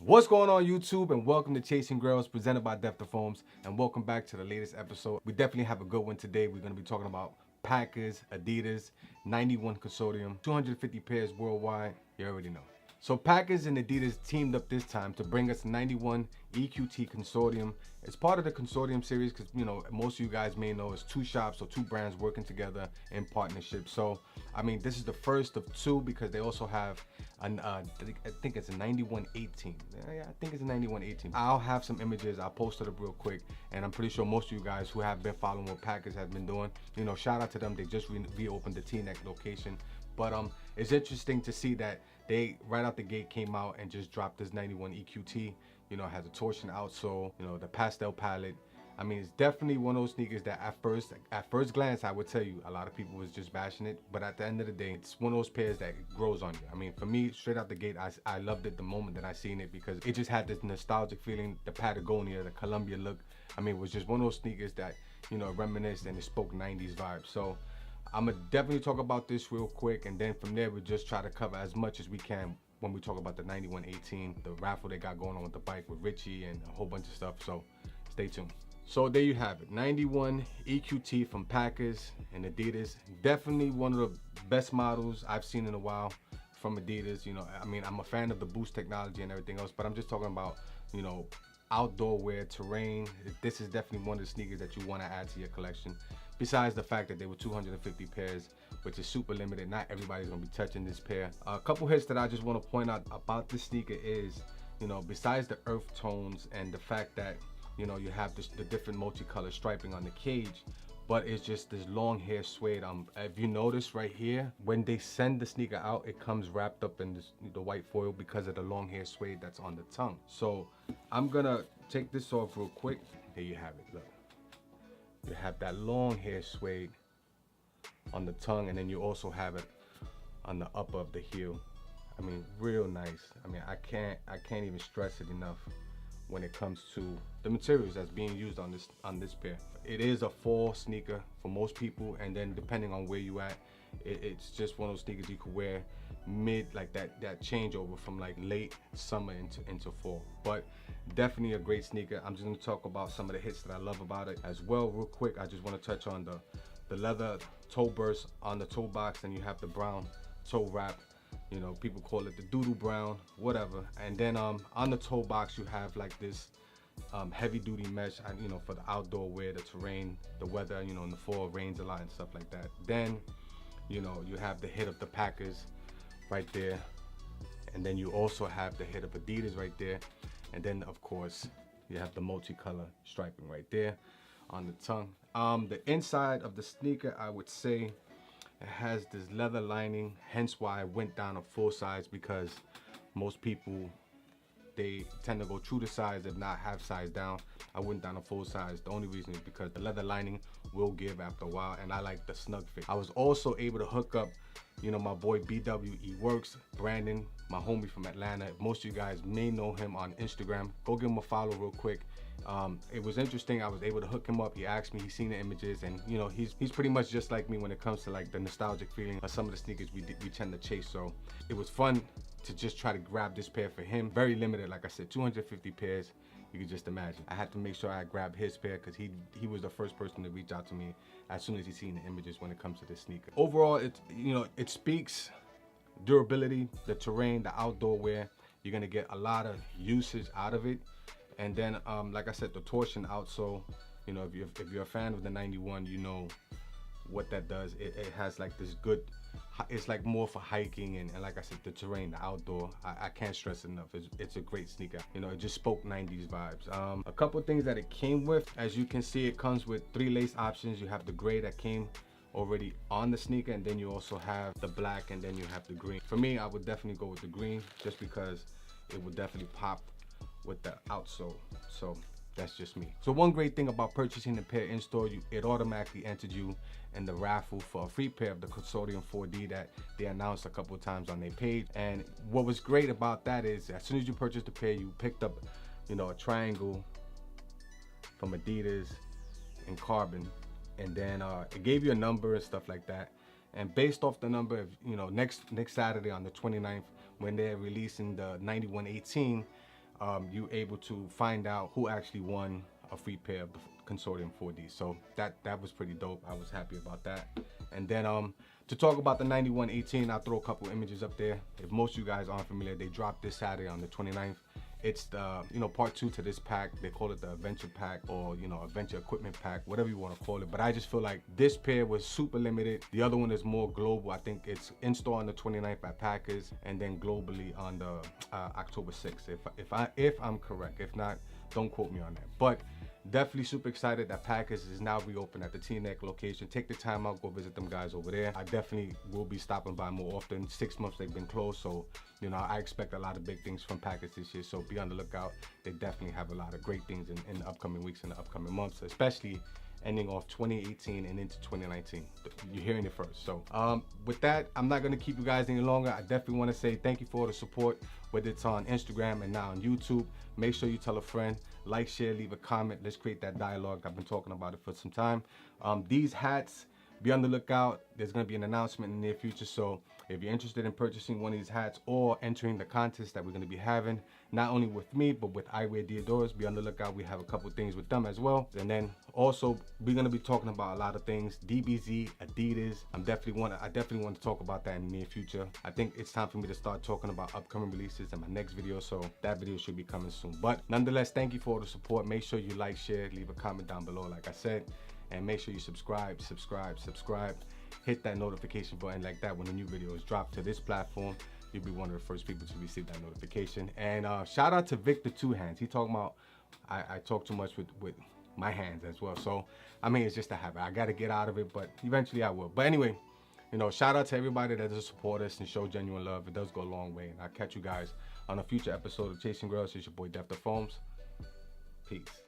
What's going on YouTube, and welcome to Chasin'Grailz presented by Ep.2, and welcome back to the latest episode. We definitely have a good one today. We're going to be talking about Packers, Adidas, 91 consortium, 250 pairs worldwide. You already know. So Packers and Adidas teamed up this time to bring us 91 EQT consortium. It's part of the consortium series because, you know, most of you guys may know it's two shops or two brands working together in partnership. So, I mean, this is the first of two because they also have I think it's a 9118. Yeah, I think it's a 9118. I'll have some images. I'll post it up real quick, and I'm pretty sure most of you guys who have been following what Packers have been doing, you know, shout out to them. They just reopened the Teaneck location, but it's interesting to see that they right out the gate came out and just dropped this 91 EQT. You know, it has a torsion outsole, you know, the pastel palette. I mean, it's definitely one of those sneakers that at first glance, I would tell you a lot of people was just bashing it. But at the end of the day, it's one of those pairs that grows on you. I mean, for me, straight out the gate, I loved it the moment that I seen it because it just had this nostalgic feeling, the Patagonia, the Columbia look. I mean, it was just one of those sneakers that, you know, reminisced and it spoke 90s vibes. So I'm gonna definitely talk about this real quick, and then from there, we just try to cover as much as we can when we talk about the 9118, the raffle they got going on with the bike with Richie and a whole bunch of stuff. So stay tuned. So there you have it, 91 EQT from Packers and Adidas. Definitely one of the best models I've seen in a while from Adidas. You know, I mean, I'm a fan of the boost technology and everything else, but I'm just talking about, you know, outdoor wear, terrain. This is definitely one of the sneakers that you want to add to your collection. Besides the fact that they were 250 pairs, which is super limited. Not everybody's gonna be touching this pair. A couple hits that I just want to point out about this sneaker is, you know, besides the earth tones and the fact that, you know, you have the different multicolor striping on the cage, but it's just this long hair suede. If you notice right here, when they send the sneaker out, it comes wrapped up in the white foil because of the long hair suede that's on the tongue. So I'm gonna take this off real quick. There you have it, look. You have that long hair suede on the tongue, and then you also have it on the upper of the heel. I mean, real nice. I mean, I can't even stress it enough when it comes to the materials that's being used on this pair. It is a fall sneaker for most people, and then depending on where you at, it's just one of those sneakers you could wear mid, like that changeover from like late summer into fall. But definitely a great sneaker. I'm just gonna talk about some of the hits that I love about it as well real quick. I just want to touch on the leather toe burst on the toe box, and you have the brown toe wrap. You know, people call it the doodle brown, whatever. And then on the toe box, you have like this heavy duty mesh, you know, for the outdoor wear, the terrain, the weather, you know, in the fall, rains a lot and stuff like that. Then, you know, you have the hit of the Packers right there. And then you also have the hit of Adidas right there. And then, of course, you have the multicolor striping right there on the tongue. The inside of the sneaker, I would say, it has this leather lining, hence why I went down a full size, because most people, they tend to go true to size, if not half size down. I went down a full size. The only reason is because the leather lining will give after a while, and I like the snug fit. I was also able to hook up, you know, my boy BWE Works, Brandon, my homie from Atlanta. Most of you guys may know him on Instagram. Go give him a follow real quick. It was interesting. I was able to hook him up. He asked me, he's seen the images, and you know, he's pretty much just like me when it comes to like the nostalgic feeling of some of the sneakers we tend to chase. So it was fun to just try to grab this pair for him. Very limited, like I said, 250 pairs. You can just imagine. I had to make sure I grabbed his pair because he was the first person to reach out to me as soon as he seen the images when it comes to this sneaker. Overall, it speaks durability, the terrain, the outdoor wear. You're gonna get a lot of usage out of it. And then, like I said, the torsion outsole. You know, if you're a fan of the 91, you know what that does. It has like this good, it's like more for hiking and like I said, the terrain, the outdoor. I can't stress it enough. It's a great sneaker. You know, it just spoke 90s vibes. A couple things that it came with, as you can see, it comes with 3 lace options. You have the gray that came already on the sneaker, and then you also have the black, and then you have the green. For me, I would definitely go with the green just because it would definitely pop with the outsole. So that's just me. So one great thing about purchasing the pair in store, it automatically entered you in the raffle for a free pair of the Consortium 4D that they announced a couple of times on their page. And what was great about that is, as soon as you purchased the pair, you picked up, you know, a triangle from Adidas in carbon, and then it gave you a number and stuff like that. And based off the number of, you know, next Saturday on the 29th, when they're releasing the 9118, you able to find out who actually won a free pair of the Consortium 4D. So that was pretty dope. I was happy about that. And then to talk about the 9118, I'll throw a couple images up there. If most of you guys aren't familiar, they dropped this Saturday on the 29th. It's the, part 2 to this pack. They call it the Adventure Pack, or, Adventure Equipment Pack, whatever you want to call it. But I just feel like this pair was super limited. The other one is more global. I think it's in store on the 29th at Packers, and then globally on the October 6th, if I'm correct. If not, don't quote me on that. But definitely super excited that Packers is now reopened at the Teaneck location. Take the time out, go visit them guys over there. I definitely will be stopping by more often. 6 months they've been closed, so I expect a lot of big things from Packers this year. So be on the lookout. They definitely have a lot of great things in the upcoming weeks and the upcoming months, especially ending off 2018 and into 2019. You're hearing it first. So with that, I'm not gonna keep you guys any longer. I definitely want to say thank you for all the support, whether it's on Instagram and now on YouTube. Make sure you tell a friend, like, share, leave a comment. Let's create that dialogue. I've been talking about it for some time. These hats, be on the lookout. There's going to be an announcement in the near future. So if you're interested in purchasing one of these hats or entering the contest that we're going to be having, not only with me, but with I Wear Deodorants, be on the lookout. We have a couple things with them as well. And then also, we're going to be talking about a lot of things. DBZ, Adidas. I definitely want to talk about that in the near future. I think it's time for me to start talking about upcoming releases in my next video. So that video should be coming soon. But nonetheless, thank you for all the support. Make sure you like, share, leave a comment down below, like I said. And make sure you subscribe. Hit that notification button like that when a new video is dropped to this platform. You'll be one of the first people to receive that notification. And shout out to Victor Two Hands. He talking about I talk too much with my hands as well. So I mean, it's just a habit. I got to get out of it, but eventually I will. But anyway, shout out to everybody that does support us and show genuine love. It does go a long way. And I'll catch you guys on a future episode of Chasin'Grailz. It's your boy Def the Foams. Peace.